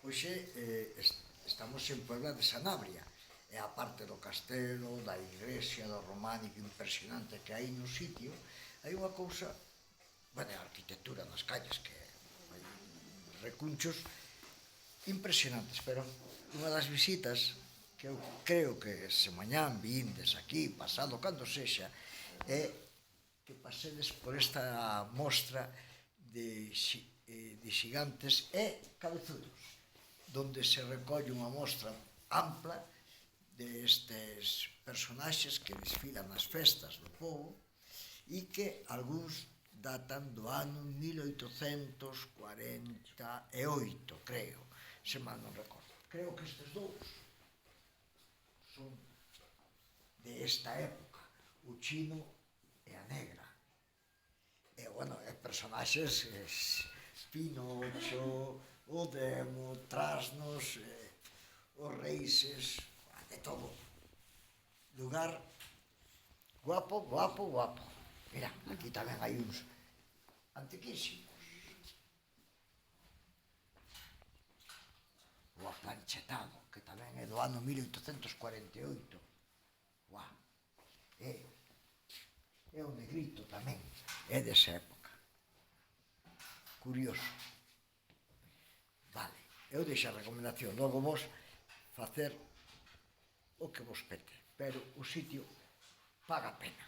Hoxe estamos en Puebla de Sanabria, e a parte do castelo, da iglesia, do románico impresionante que hai no sitio, hai unha cousa, bueno, a arquitectura nas calles, que hai recunchos impresionantes, pero unha das visitas que eu creo que se mañán vindes aquí, pasado, cando sexa, é que pasedes por esta mostra de xigantes e cabezudos, donde se recolle unha mostra ampla destes personaxes que desfilan nas festas do povo e que algúns datan do ano 1848, creo, se mal non recordo. Creo que estes dous son de esta época, o chino e a negra. E, bueno, personaxes Pinocho, o Demo, Trasnos, os Reises, de todo. Lugar guapo, guapo, guapo. Mira, aquí tamén hai uns antiquísimos. O Aplanchetado, que tamén é do ano 1848. Guau. É o Negrito tamén, é desa época. Curioso. Vale, eu deixo a recomendación, logo vos facer o que vos pete, pero o sitio paga a pena.